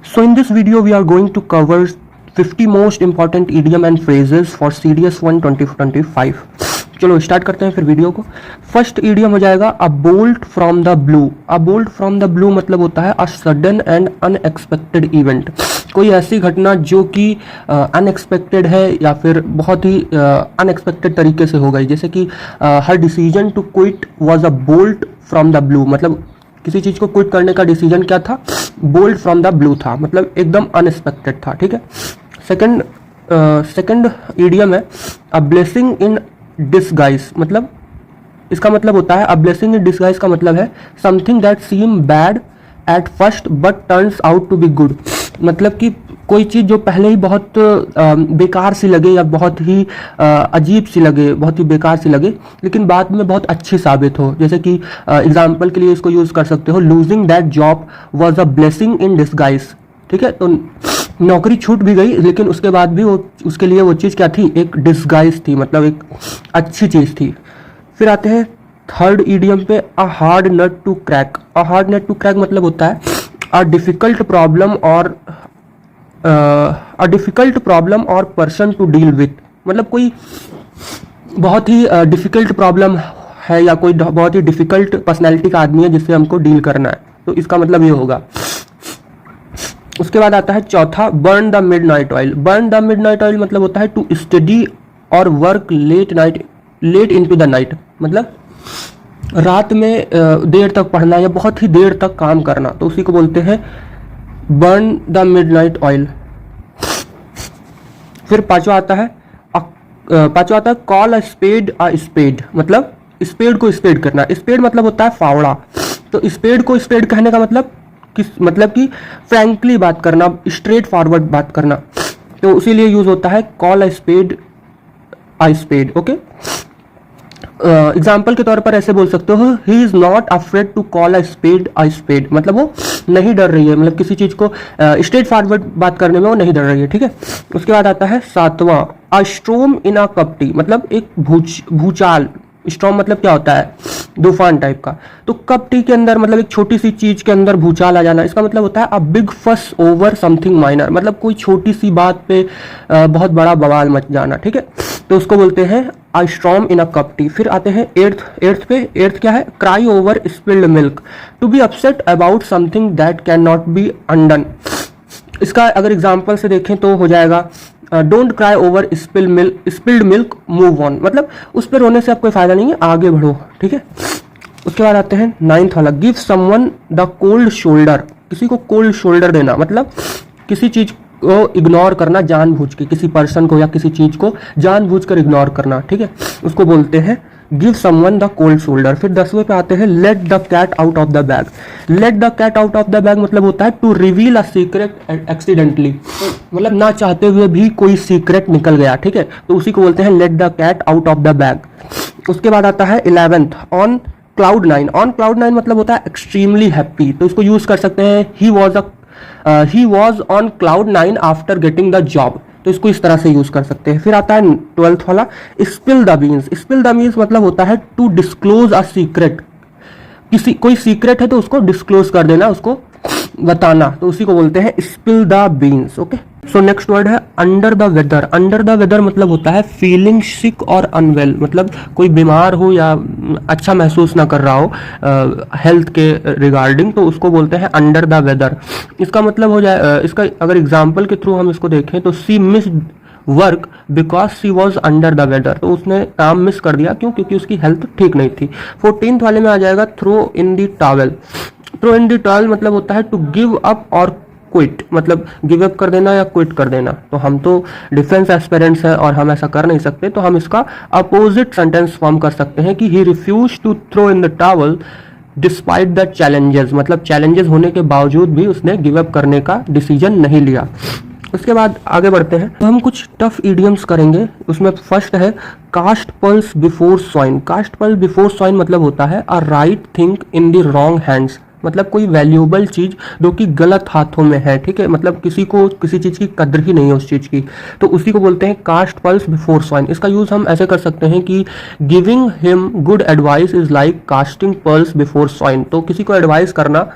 So in this video we are going to cover 50 most important idiom and phrases for CDS 1 2025. चलो start करते हैं फिर video को। First idiom हो जाएगा अ bolt from the blue. A bolt from the blue मतलब होता है a sudden and unexpected event. कोई ऐसी घटना जो कि अनएक्सपेक्टेड है या फिर बहुत ही अनएक्सपेक्टेड तरीके से हो गई, जैसे कि हर decision to quit was a bolt from the blue. मतलब किसी चीज़ को क्विट करने का डिसीजन क्या था? बोल्ट फ्रॉम द ब्लू था, मतलब एकदम अनएक्सपेक्टेड था। ठीक है। सेकंड इडियम है अ ब्लेसिंग इन डिसगाइज। मतलब इसका मतलब होता है अ ब्लेसिंग इन डिसगाइज का मतलब है something that seem bad at first but turns out to be good. मतलब कि कोई चीज़ जो पहले ही बहुत बेकार सी लगे या बहुत ही अजीब सी लगे, बहुत ही बेकार सी लगे, लेकिन बाद में बहुत अच्छी साबित हो। जैसे कि एग्जाम्पल के लिए इसको यूज़ कर सकते हो, losing that job was a blessing in disguise. ठीक है। तो नौकरी छूट भी गई लेकिन उसके बाद भी वो उसके लिए वो चीज़ क्या थी? एक डिसगाइज थी, मतलब एक अच्छी चीज़ थी। फिर आते हैं थर्ड इडियम पे a hard nut to crack. A hard nut to crack मतलब होता है a difficult problem or person to deal with. मतलब कोई बहुत ही डिफिकल्ट प्रॉब्लम है या कोई बहुत ही डिफिकल्ट पर्सनैलिटी का आदमी है जिससे हमको डील करना है, तो इसका मतलब ये होगा। उसके बाद आता है चौथा burn the midnight oil. Burn the midnight oil मतलब होता है to study or work late into the night. मतलब रात में देर तक पढ़ना या बहुत ही देर तक काम करना, तो उसी को बोलते हैं बर्न द मिडनाइट ऑयल। फिर पांचवा आता है कॉल अ स्पेड। मतलब स्पेड को स्पेड करना। स्पेड मतलब होता है फावड़ा, तो स्पेड को स्पेड कहने का मतलब कि फ्रैंकली बात करना, स्ट्रेट फॉरवर्ड बात करना, तो उसीलिए यूज होता है call a spade. Okay. Example के तौर पर ऐसे बोल सकते हो, he is not afraid to call a spade. मतलब वो नहीं डर रही है, मतलब किसी चीज को स्ट्रेट फॉरवर्ड बात करने में वो नहीं डर रही है। ठीक है। उसके बाद आता है सातवां अ storm in a cup T. मतलब एक भूचाल। स्टॉर्म मतलब क्या होता है? तूफान टाइप का। तो कप टी के अंदर मतलब एक छोटी सी चीज के अंदर भूचाल आ जाना, इसका मतलब होता है अ बिग फस ओवर समथिंग माइनर। मतलब कोई छोटी सी बात पे बहुत बड़ा बवाल मच जाना। ठीक है। तो उसको बोलते हैं a storm in a cup tea. फिर आते हैं एर्थ क्या है? Cry over spilled milk, to be upset about something that can not be undone. इसका अगर एग्जाम्पल से देखें तो हो जाएगा don't cry over spilled milk move on. मतलब उस पर रोने से अब कोई फायदा नहीं है, आगे बढ़ो। ठीक है। उसके बाद आते हैं नाइन्थ वाला give someone the cold shoulder. किसी को कोल्ड शोल्डर देना मतलब किसी चीज को इग्नोर करना जानबूझ के, किसी पर्सन को या किसी चीज को जानबूझकर इग्नोर करना। ठीक है। उसको बोलते हैं give someone the cold shoulder. फिर 10वें पे आते हैं let the cat out of the bag. Let the cat out of the bag मतलब होता है to reveal a secret accidentally. मतलब ना चाहते हुए भी कोई सीक्रेट निकल गया। ठीक है। तो उसी को बोलते हैं let the cat out of the bag. उसके बाद आता है 11th on cloud nine. On cloud nine मतलब होता है एक्सट्रीमली हैप्पी, तो इसको यूज कर सकते हैं he was on cloud nine after getting the job, तो इसको इस तरह से यूज कर सकते हैं। फिर आता है 12th वाला spill the beans. Spill the beans मतलब होता है टू डिस्क्लोज अ सीक्रेट। कोई सीक्रेट है तो उसको डिस्क्लोज कर देना, उसको बताना, तो उसी को बोलते हैं spill the beans. Okay. So next word है under the weather. Under the weather मतलब होता है फीलिंग सिक और अनवेल। मतलब कोई बीमार हो या अच्छा महसूस ना कर रहा हो हेल्थ के रिगार्डिंग, तो उसको बोलते हैं अंडर द वेदर। इसका मतलब हो जाए, इसका अगर एग्जाम्पल के थ्रू हम इसको देखें तो she missed work because she was under the weather. तो उसने काम मिस कर दिया, क्यों? क्योंकि उसकी हेल्थ ठीक नहीं थी। 14th वाले में आ जाएगा throw in the towel. Throw in the towel मतलब होता है to give up or quit. मतलब गिव अप कर देना या क्विट कर देना। तो हम तो डिफेंस एस्पिरेंट्स हैं और हम ऐसा कर नहीं सकते, तो हम इसका अपोजिट सेंटेंस फॉर्म कर सकते हैं कि he refuse to throw in the towel despite the challenges. मतलब चैलेंजेस होने के बावजूद भी उसने गिव अप करने का डिसीजन नहीं लिया। उसके बाद आगे बढ़ते हैं, तो हम कुछ टफ इडियम्स करेंगे। उसमें फर्स्ट है cast pearls before swine. Cast pearls before swine मतलब होता है a right thing in the wrong hands. मतलब कोई वैल्यूएबल चीज जो कि गलत हाथों में है। ठीक है। मतलब किसी को किसी चीज की कद्र ही नहीं है उस चीज की, तो उसी को बोलते हैं कास्ट पल्स बिफोर स्वाइन। इसका यूज हम ऐसे कर सकते हैं कि giving him good advice is like casting pulse before swine. तो किसी को एडवाइस करना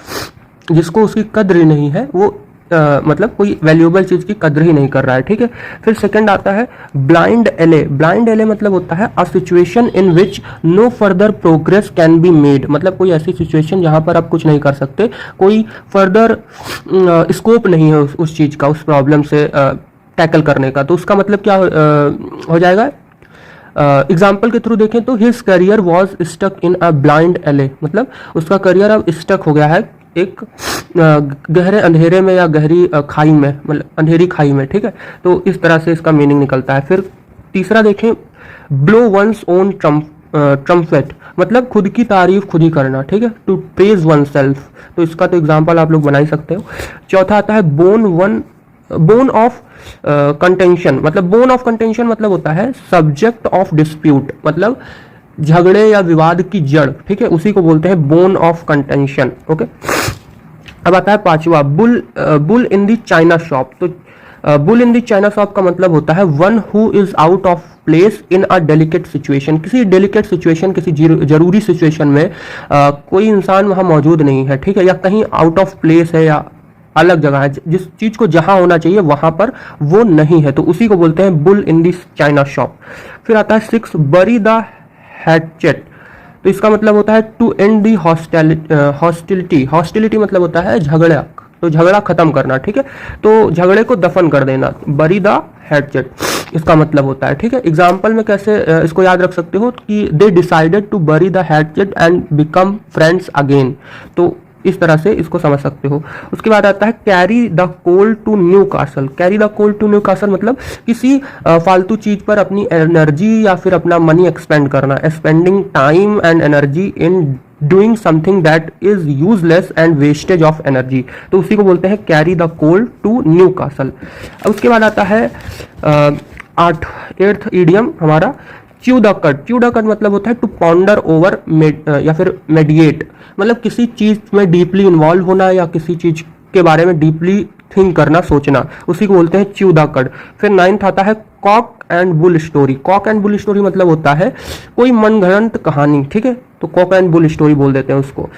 जिसको उसकी कद्र नहीं है, वो मतलब कोई वैल्यूएबल चीज की कदर ही नहीं कर रहा है, ठीक है। फिर सेकंड आता है ब्लाइंड एले। ब्लाइंड एले मतलब होता है a situation in which no further progress can be made, मतलब कोई ऐसी सिचुएशन जहां पर आप कुछ नहीं कर सकते, कोई फर्दर स्कोप नहीं है उस चीज का, उस प्रॉब्लम से टैकल करने का। तो उसका मतलब क्या हो जाएगा, एग्जाम्पल के थ्रू देखें तो his career was stuck in a blind alley, मतलब उसका करियर अब स्टक हो गया है एक गहरे अंधेरे में या गहरी खाई में, मतलब अंधेरी खाई में, ठीक है। तो इस तरह से इसका मीनिंग निकलता है। फिर तीसरा देखें ब्लो वंस ओन ट्रम्पेट, मतलब खुद की तारीफ खुद ही करना, ठीक है, टू प्रेज वन सेल्फ। तो इसका तो एग्जाम्पल आप लोग बना ही सकते हो। चौथा आता है बोन ऑफ कंटेंशन, मतलब बोन ऑफ कंटेंशन मतलब होता है सब्जेक्ट ऑफ डिस्प्यूट, मतलब झगड़े या विवाद की जड़, ठीक है, उसी को बोलते हैं बोन ऑफ कंटेंशन। ओके, अब आता है पांचवा बुल इन दी चाइना शॉप। तो बुल इन दी चाइना शॉप का मतलब होता है one who is out of place in a delicate situation. किसी डेलिकेट सिचुएशन, किसी जरूरी सिचुएशन में कोई इंसान वहां मौजूद नहीं है, ठीक है, या कहीं आउट ऑफ प्लेस है या अलग जगह है, जिस चीज को जहां होना चाहिए वहां पर वो नहीं है, तो उसी को बोलते हैं बुल इन दी चाइना शॉप। फिर आता है 6 बरी द हैचेट। तो इसका मतलब होता है to end the hostility. Hostility मतलब होता है झगड़ा, तो झगड़ा खत्म करना, ठीक है, तो झगड़े को दफन कर देना, बरी द हैचेट इसका मतलब होता है, ठीक है। एग्जाम्पल में कैसे इसको याद रख सकते हो कि they decided to bury the hatchet and become friends again, तो इस तरह से इसको समझ सकते हो। उसके बाद आता है carry the coal to Newcastle. Carry the coal to Newcastle मतलब किसी फालतू चीज पर अपनी एनर्जी या फिर अपना मनी एक्सपेंड करना, spending time and energy in doing something that is useless and wastage of energy, तो उसी को बोलते हैं carry the coal to Newcastle. अब उसके बाद आता है 8th ईडियम हमारा chew the cud. Chew the cud मतलब होता है टू पॉन्डर ओवर या फिर मेडिएट, मतलब किसी चीज में डीपली इन्वॉल्व होना या किसी चीज के बारे में डीपली थिंक करना, सोचना, उसी को बोलते हैं च्यू द कट। फिर 9th आता है cock and bull story. Cock and bull story मतलब होता है कोई मनगढ़ंत कहानी, ठीक है, तो कॉक एंड बुल स्टोरी बोल देते हैं उसको।